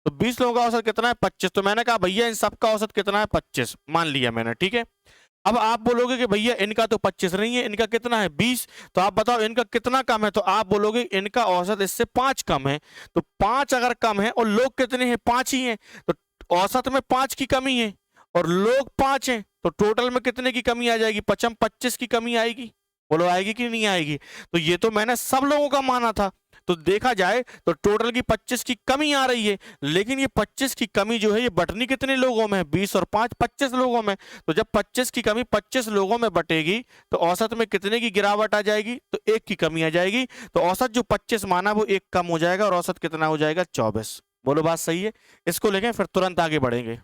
तो 20 लोगों का औसत कितना है 25। तो मैंने कहा भैया इन सब का औसत कितना है 25 मान लिया मैंने, ठीक है। अब आप बोलोगे कि भैया इनका तो 25 नहीं है, इनका कितना है 20। तो आप बताओ इनका कितना कम है। तो आप बोलोगे इनका औसत इससे 5 कम है। तो 5 अगर कम है और लोग कितने हैं 5 ही हैं, तो औसत में 5 की कमी है और लोग 5 हैं, तो टोटल में कितने की कमी आ जाएगी 25 की कमी आएगी। बोलो आएगी कि नहीं आएगी। तो ये तो मैंने सब लोगों का माना था। तो देखा जाए तो टोटल की 25 की कमी आ रही है, लेकिन ये 25 की कमी जो है ये बटनी कितने लोगों में है 20 और 5 25 लोगों में। तो जब 25 की कमी 25 लोगों में बटेगी तो औसत में कितने की गिरावट आ जाएगी, तो 1 की कमी आ जाएगी। तो औसत जो 25 माना वो 1 कम हो जाएगा और औसत कितना हो जाएगा 24। बोलो बात सही है। इसको लेके फिर तुरंत आगे बढ़ेंगे।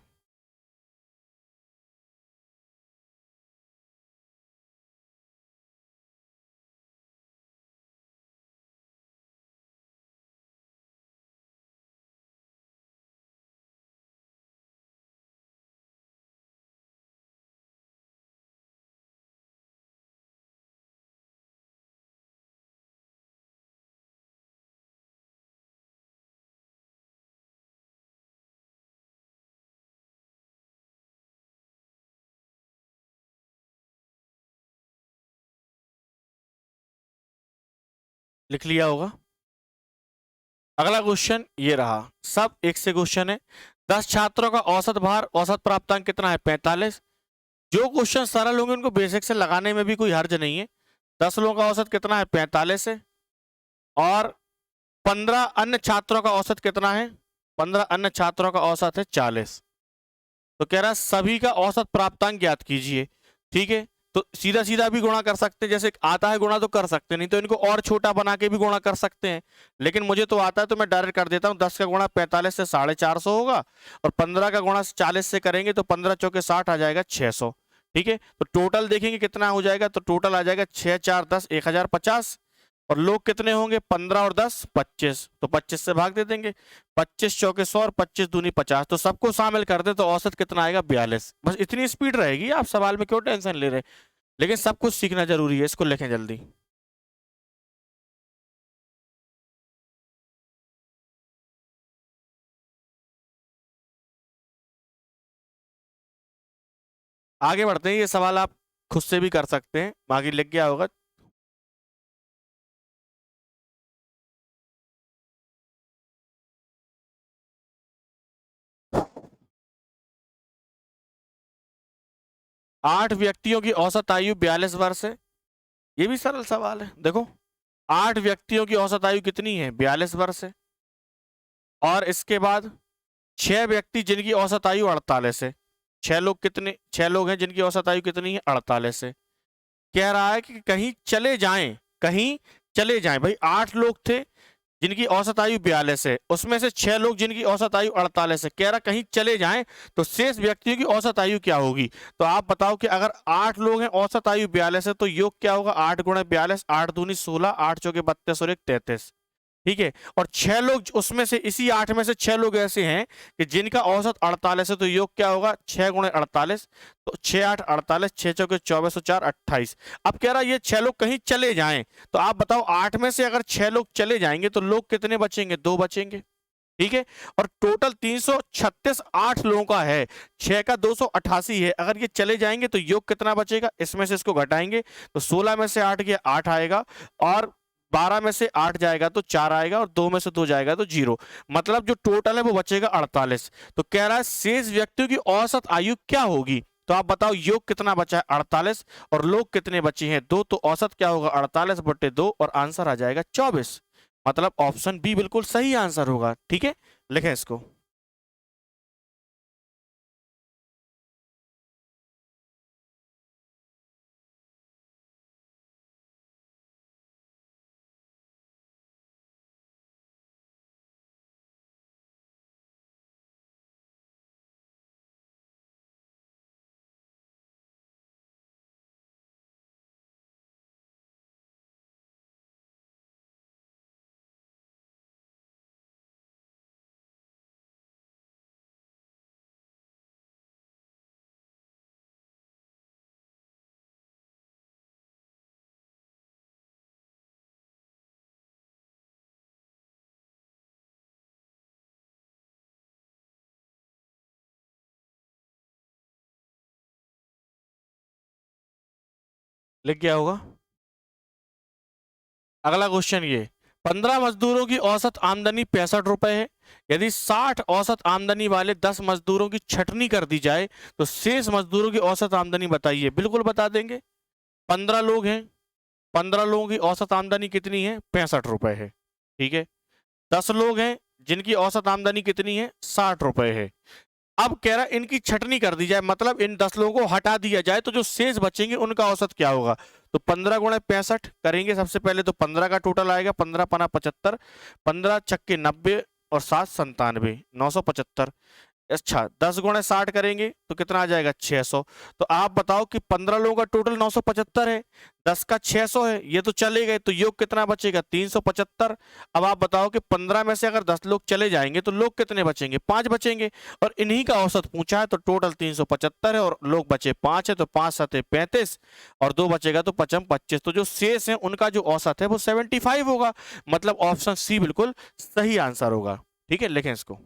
लिख लिया होगा। अगला क्वेश्चन ये रहा, सब एक से क्वेश्चन है। 10 छात्रों का औसत भार औसत प्राप्तांक कितना है 45। जो क्वेश्चन सरल होंगे उनको बेसिक से लगाने में भी कोई हर्ज नहीं है। 10 लोगों का औसत कितना है 45 है, और 15 अन्य छात्रों का औसत कितना है, 15 अन्य छात्रों का औसत है 40। तो कह रहा है सभी का औसत प्राप्तांक ज्ञात कीजिए, ठीक है। तो सीधा सीधा भी गुणा कर सकते हैं, जैसे आता है गुणा तो कर सकते हैं, नहीं तो इनको और छोटा बना के भी गुणा कर सकते हैं। लेकिन मुझे तो आता है तो मैं डायरेक्ट कर देता हूँ। 10 का गुणा 45 से 450 होगा, और 15 का गुणा 40 से करेंगे तो 15 चौके 60 आ जाएगा 600। ठीक है, तो टोटल देखेंगे कितना हो जाएगा, तो टोटल आ जाएगा 6 4 10 1050। और लोग कितने होंगे 15 और 10 25, तो 25 से भाग दे देंगे। 25 चौके 100 और 25 दूनी 50, तो सबको शामिल कर दे तो औसत कितना आएगा 42। बस इतनी स्पीड रहेगी, आप सवाल में क्यों टेंशन ले रहे हैं। लेकिन सब कुछ सीखना जरूरी है, इसको लिखें जल्दी। आगे बढ़ते हैं, ये सवाल आप खुद से भी कर सकते हैं, बाकी लिख गया होगा। 8 व्यक्तियों की औसत आयु 42 वर्ष है। ये भी सरल सवाल है, देखो 8 व्यक्तियों की औसत आयु कितनी है 42 वर्ष है। और इसके बाद 6 व्यक्ति जिनकी औसत आयु 48 है। 6 लोग कितने, 6 लोग हैं जिनकी औसत आयु कितनी है 48 है। कह रहा है कि कहीं चले जाएं, कहीं चले जाएं। भाई 8 लोग थे जिनकी औसत आयु 42 है, उसमें से 6 लोग जिनकी औसत आयु 48 है। कह रहा कहीं चले जाएं तो शेष व्यक्तियों की औसत आयु क्या होगी। तो आप बताओ कि अगर 8 लोग हैं औसत आयु 42 है तो योग क्या होगा 8 गुणे 42, 8 दूनी 16, 8 चौके 32 और 1 33। ठीक है, और 6 लोग उसमें से, इसी 8 में से 6 लोग ऐसे हैं कि जिनका औसत 48 है, तो योग क्या होगा 6 गुणे 48, तो 6 8 48, 6 चौके 24 और 4 28। अब कह रहा है ये 6 लोग कहीं चले जाएं, तो आप बताओ 8 में से अगर 6 लोग चले जाएंगे तो लोग कितने बचेंगे 2 बचेंगे। ठीक है, और टोटल 336 8 लोगों का है, 6 का 288 है। अगर ये चले जाएंगे तो योग कितना बचेगा, इसमें से इसको घटाएंगे तो 16 में से 8 गया 8 आएगा, और 12 में से 8 जाएगा तो 4 आएगा, और 2 में से 2 जाएगा तो 0। मतलब जो टोटल है वो बचेगा 48। तो कह रहा है शेष व्यक्तियों की औसत आयु क्या होगी। तो आप बताओ योग कितना बचा है 48, और लोग कितने बचे हैं 2, तो औसत क्या होगा 48 बटे 2, और आंसर आ जाएगा 24। मतलब ऑप्शन बी बिल्कुल सही आंसर होगा। ठीक है, लिखें इसको। लिख गया होगा। अगला क्वेश्चन ये, 15 मजदूरों की औसत आमदनी 65 रुपए है। यदि 60 औसत आमदनी वाले 10 मजदूरों की छटनी कर दी जाए तो शेष मजदूरों की औसत आमदनी बताइए। बिल्कुल बता देंगे। 15 लोग हैं, 15 लोगों की औसत आमदनी कितनी है? 65 रुपए है। ठीक है। 10 लोग हैं जिनकी औसत आमदनी कितनी है? 60 रुपए है। अब कह रहा है इनकी छटनी कर दी जाए, मतलब इन 10 लोगों को हटा दिया जाए तो जो शेष बचेंगे उनका औसत क्या होगा? तो 15 गुणे 65 करेंगे सबसे पहले, तो 15 का टोटल आएगा, 15 पना 75, 15 छक्के 90 और 7 97, 975। अच्छा, 10 गुणे 60 करेंगे तो कितना आ जाएगा? 600। तो आप बताओ कि 15 लोगों का टोटल 975 है, 10 का 600 है, ये तो चले गए, तो योग कितना बचेगा? 375। अब आप बताओ कि 15 में से अगर 10 लोग चले जाएंगे तो लोग कितने बचेंगे? 5 बचेंगे, और इन्हीं का औसत पूछा है, तो टोटल 375 है और लोग बचे 5 है, तो 5 सते 35 और 2 बचेगा तो 5 25। तो जो शेष है उनका जो औसत है वो 75 होगा। मतलब ऑप्शन सी बिल्कुल सही आंसर होगा। ठीक है, लिखें इसको।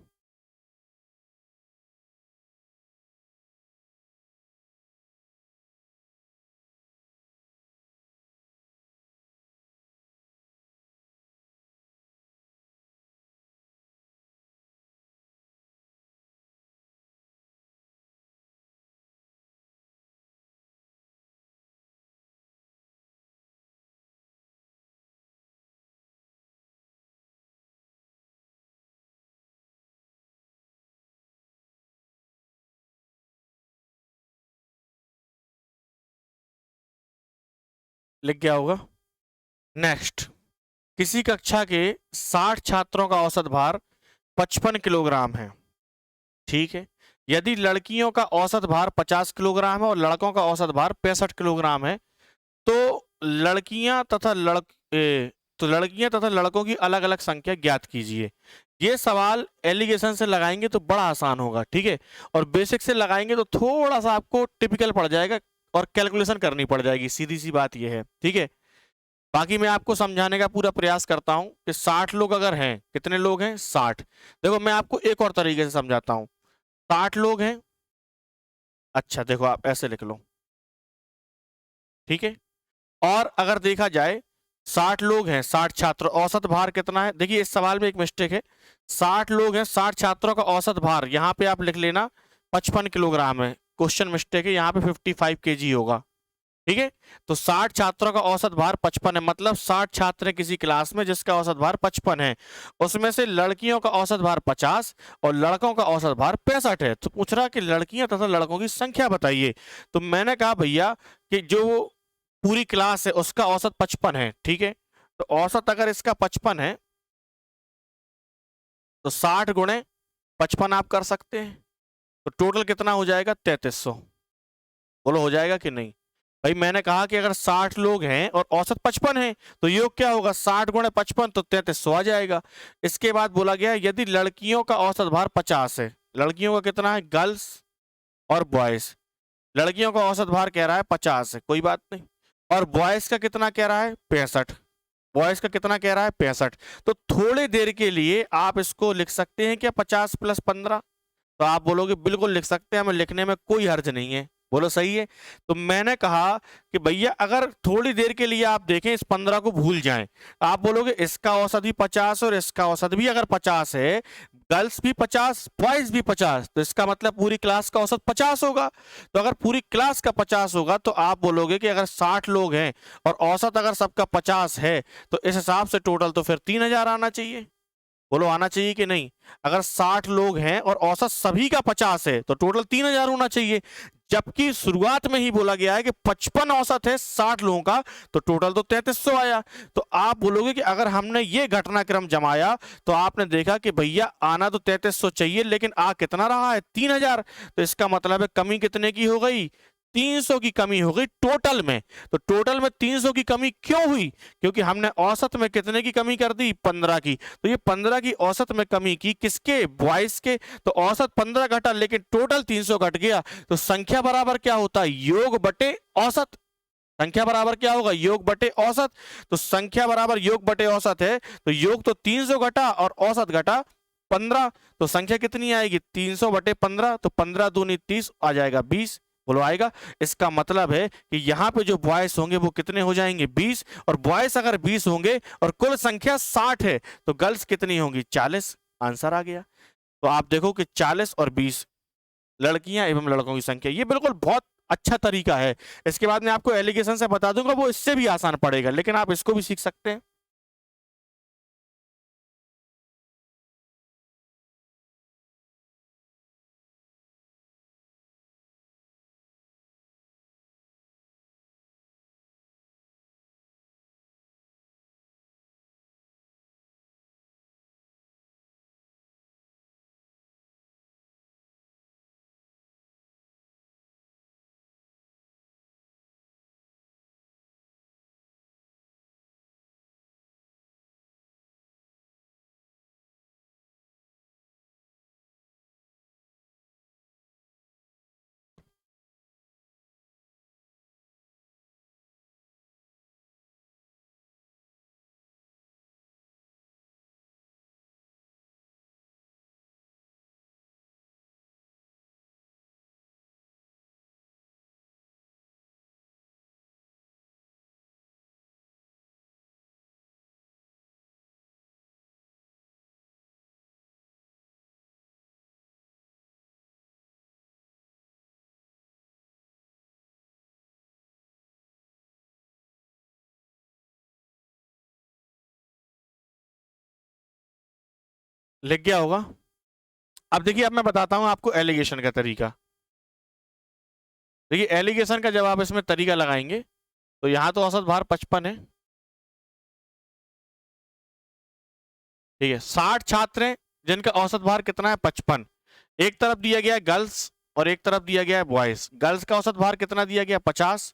लिख गया होगा। नेक्स्ट, किसी कक्षा के 60 छात्रों का औसत भार 55 किलोग्राम है। ठीक है। यदि लड़कियों का औसत भार 50 किलोग्राम है और लड़कों का औसत भार 65 किलोग्राम है, तो लड़कियां तथा तो लड़कियां तथा लड़कों की अलग अलग संख्या ज्ञात कीजिए। ये सवाल एलिगेशन से लगाएंगे तो बड़ा आसान होगा। ठीक है। और बेसिक से लगाएंगे तो थोड़ा सा आपको टिपिकल पड़ जाएगा और कैलकुलेशन करनी पड़ जाएगी, सीधी सी बात यह है। ठीक है। बाकी मैं आपको समझाने का पूरा प्रयास करता हूं कि 60 लोग अगर हैं, कितने लोग हैं? 60। देखो मैं आपको एक और तरीके से समझाता हूं। 60 लोग हैं। अच्छा देखो, आप ऐसे लिख लो। ठीक है। और अगर देखा जाए 60 लोग हैं, 60 छात्र, औसत भार कितना है? देखिए इस सवाल में एक मिस्टेक है। 60 लोग हैं, 60 छात्रों का औसत भार यहां पे आप लिख लेना 55 किलोग्राम है। क्वेश्चन मिस्टेक है, यहाँ पे 55 केजी होगा। ठीक है। तो 60 छात्रों का औसत भार 55 है, मतलब 60 छात्र हैं किसी क्लास में जिसका औसत भार 55 है। उसमें से लड़कियों का औसत भार 50 और लड़कों का औसत भार 65 है। तो पूछ रहा कि लड़कियां तथा लड़कों की संख्या बताइए। तो मैंने कहा भैया कि जो पूरी क्लास है उसका औसत 55 है। ठीक है। तो औसत अगर इसका 55 है तो 60 गुणे 55 आप कर सकते हैं, तो टोटल कितना हो जाएगा? 3300। बोलो हो जाएगा कि नहीं? भाई मैंने कहा कि अगर 60 लोग हैं और औसत 55 है तो योग क्या होगा? 60 गुणे 55, तो 3300 आ जाएगा। इसके बाद बोला गया यदि लड़कियों का औसत भार 50 है, लड़कियों का कितना है? गर्ल्स और बॉयज। लड़कियों का औसत भार कह रहा है 50 है, कोई बात नहीं। और बॉयज का कितना कह रहा है? 65। बॉयज का कितना कह रहा है? 65। तो थोड़ी देर के लिए आप इसको लिख सकते हैं क्या 50 प्लस 15? तो आप बोलोगे बिल्कुल लिख सकते हैं, हमें लिखने में कोई हर्ज नहीं है। बोलो सही है। तो मैंने कहा कि भैया अगर थोड़ी देर के लिए आप देखें, इस 15 को भूल जाएं, आप बोलोगे इसका औसत भी 50 और इसका औसत भी अगर 50 है, गर्ल्स भी 50 बॉयज भी 50, तो इसका मतलब पूरी क्लास का औसत 50 होगा। तो अगर पूरी क्लास का 50 होगा तो आप बोलोगे कि अगर 60 लोग हैं और औसत अगर सबका 50 है, तो इस हिसाब से टोटल तो फिर 3000 आना चाहिए। बोलो आना चाहिए कि नहीं? अगर 60 लोग हैं और औसत सभी का 50 है तो टोटल 3000 होना चाहिए। जबकि शुरुआत में ही बोला गया है कि 55 औसत है 60 लोगों का, तो टोटल तो 3300 आया। तो आप बोलोगे कि अगर हमने ये घटनाक्रम जमाया तो आपने देखा कि भैया आना तो 3300 चाहिए, लेकिन आ कितना रहा है? 3000। तो इसका मतलब है कमी कितने की हो गई? 300 की कमी हो गई टोटल में। तो टोटल में 300 की कमी क्यों हुई? क्योंकि हमने औसत में कितने की कमी कर दी? 15 की। तो ये 15 की औसत में कमी की किसके? बॉयज के। तो औसत 15 घटा लेकिन टोटल 300 घट गया। तो संख्या बराबर क्या होता है? योग बटे औसत। संख्या बराबर क्या होगा? योग बटे औसत। तो संख्या बराबर योग बटे औसत है, तो योग तो 300 घटा और औसत घटा 15। तो संख्या कितनी आएगी? 300 बटे 15, तो 15 दूनी 30 आ जाएगा 20। बोलो आएगा। इसका मतलब है कि यहाँ पे जो बॉयज होंगे वो कितने हो जाएंगे 20, और बॉयज अगर 20 होंगे और कुल संख्या 60 है तो गर्ल्स कितनी होंगी 40। आंसर आ गया। तो आप देखो कि 40 और 20 लड़कियां एवं लड़कों की संख्या, ये बिल्कुल बहुत अच्छा तरीका है। इसके बाद मैं आपको एलिगेशन से बता दूंगा, वो इससे भी आसान पड़ेगा, लेकिन आप इसको भी सीख सकते हैं। लिख गया होगा। अब देखिए, अब मैं बताता हूं आपको एलिगेशन का तरीका। देखिए एलिगेशन का जब आप इसमें तरीका लगाएंगे तो यहां तो औसत भार 55 है, ठीक है। 60 छात्र हैं जिनका औसत भार कितना है 55। एक तरफ दिया गया है गर्ल्स और एक तरफ दिया गया है बॉयज। गर्ल्स का औसत भार कितना दिया गया 50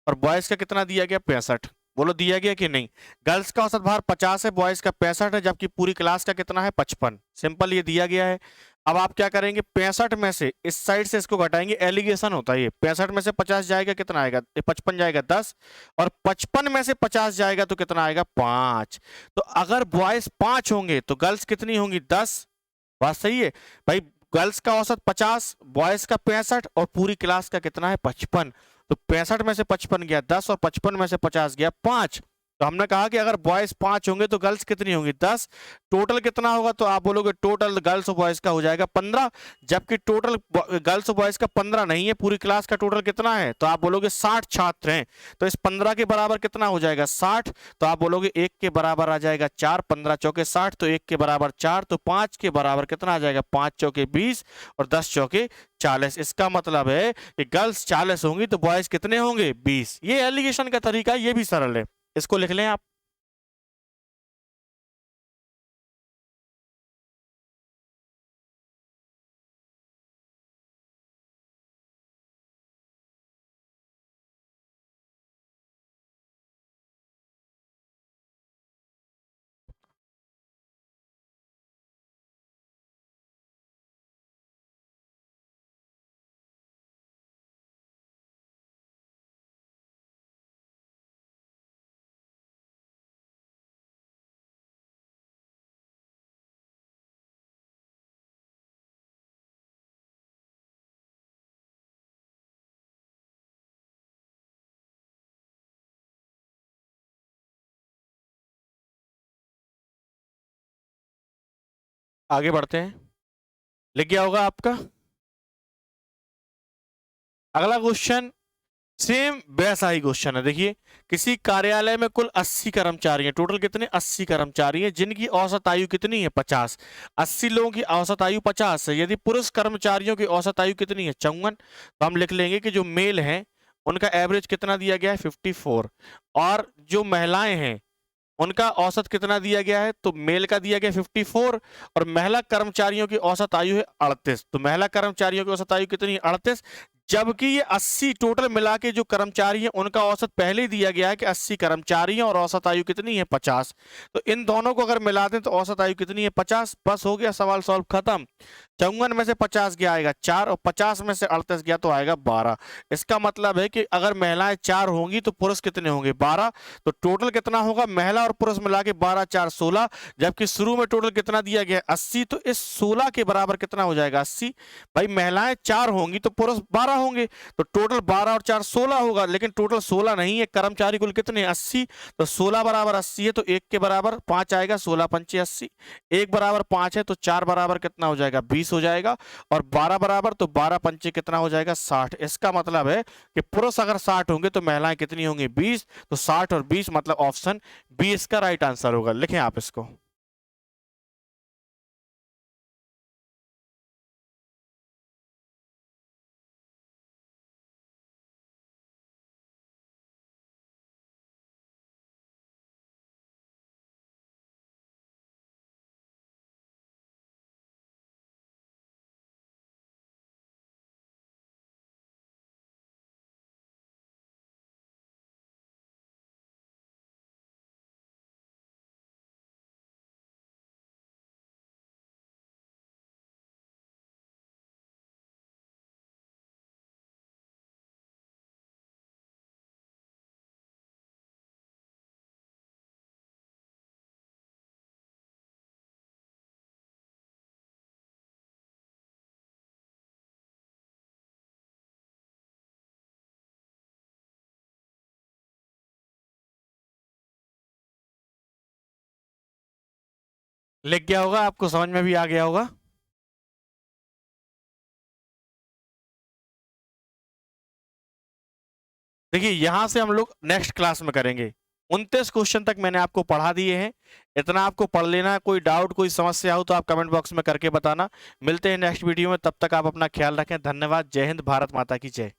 और बॉयज का कितना दिया गया 65। बोलो दिया गया कि नहीं। गर्ल्स का औसत भार 50 है, बॉयज का 65 है, जबकि पूरी क्लास का कितना है 55। सिंपल, ये दिया गया है। अब आप क्या करेंगे, 65 में से इस साइड से इसको घटाएंगे, एलिगेशन होता है ये। 65 में से 50 जाएगा कितना आएगा 55 जाएगा 10, और 55 में से 50 जाएगा तो कितना आएगा 5। तो अगर बॉयज 5 होंगे तो गर्ल्स कितनी होंगी 10। बात सही है भाई। गर्ल्स का औसत 50, बॉयज का 65 और पूरी क्लास का कितना है 55। तो 65 में से 55 गया 10 और 55 में से 50 गया 5। तो हमने कहा कि अगर बॉयज 5 होंगे तो गर्ल्स कितनी होंगी 10। टोटल कितना होगा, तो आप बोलोगे टोटल गर्ल्स और बॉयज का हो जाएगा 15, जबकि टोटल गर्ल्स और बॉयज का 15 नहीं है, पूरी क्लास का टोटल कितना है, तो आप बोलोगे 60 छात्र हैं। तो इस 15 के बराबर कितना हो जाएगा 60। तो आप बोलोगे 1 के बराबर आ जाएगा 4, 15 चौके 60, तो 1 के बराबर 4, तो 5 के बराबर कितना आ जाएगा 5 चौके 20 और 10 चौके 40। इसका मतलब है कि गर्ल्स 40 होंगी तो बॉयज कितने होंगे 20। ये एलिगेशन का तरीका है, ये भी सरल है, इसको लिख लें आप। आगे बढ़ते हैं। लिख गया होगा आपका। अगला क्वेश्चन सेम वैसा ही क्वेश्चन है। देखिए, किसी कार्यालय में कुल 80 कर्मचारी हैं। टोटल कितने 80 कर्मचारी हैं, जिनकी औसत आयु कितनी है 50। 80 लोगों की औसत आयु 50 है। यदि पुरुष कर्मचारियों की औसत आयु कितनी है 54, तो हम लिख लेंगे कि जो मेल हैं उनका एवरेज कितना दिया गया है 54, और जो महिलाएं हैं उनका औसत कितना दिया गया है, तो मेल का दिया गया 54 और महिला कर्मचारियों की औसत आयु है 38। तो महिला कर्मचारियों की औसत आयु कितनी है 38, जबकि ये 80 टोटल मिला के जो कर्मचारी हैं उनका औसत पहले ही दिया गया है कि 80 कर्मचारी हैं और औसत आयु कितनी है 50। तो इन दोनों को अगर मिला दें तो औसत आयु कितनी है 50। बस हो गया, सवाल सॉल्व खत्म। 54 में से 50 गया आएगा 4 और 50 में से 38 गया तो आएगा 12। इसका मतलब है कि अगर महिलाएं 4 होंगी तो पुरुष कितने होंगे 12। तो टोटल कितना होगा महिला और पुरुष मिला के 12 4 16, जबकि शुरू में टोटल कितना दिया गया 80। तो इस 16 के बराबर कितना हो जाएगा 80। भाई महिलाएं 4 होंगी तो पुरुष 12 होंगे, तो टोटल 12 और 4 16 होगा, लेकिन टोटल 16 नहीं है। कर्मचारी कुल कितने 80, तो 16 बराबर 80 है तो 1 के बराबर 5 आएगा, 16 पंचे 80। 1 बराबर 5 है तो 4 बराबर कितना हो जाएगा 20 हो जाएगा, और 12 बराबर तो 12 पंचे कितना हो जाएगा 60। इसका मतलब है कि पुरुष अगर 60 होंगे तो महिलाएं कितनी होंगी 20। तो 60 और 20 मतलब ऑप्शन बी इसका राइट आंसर होगा। लिखें आप इसको। लिख गया होगा, आपको समझ में भी आ गया होगा। देखिए यहां से हम लोग नेक्स्ट क्लास में करेंगे। 29 क्वेश्चन तक मैंने आपको पढ़ा दिए हैं, इतना आपको पढ़ लेना। कोई डाउट कोई समस्या हो तो आप कमेंट बॉक्स में करके बताना। मिलते हैं नेक्स्ट वीडियो में, तब तक आप अपना ख्याल रखें। धन्यवाद। जय हिंद। भारत माता की जय।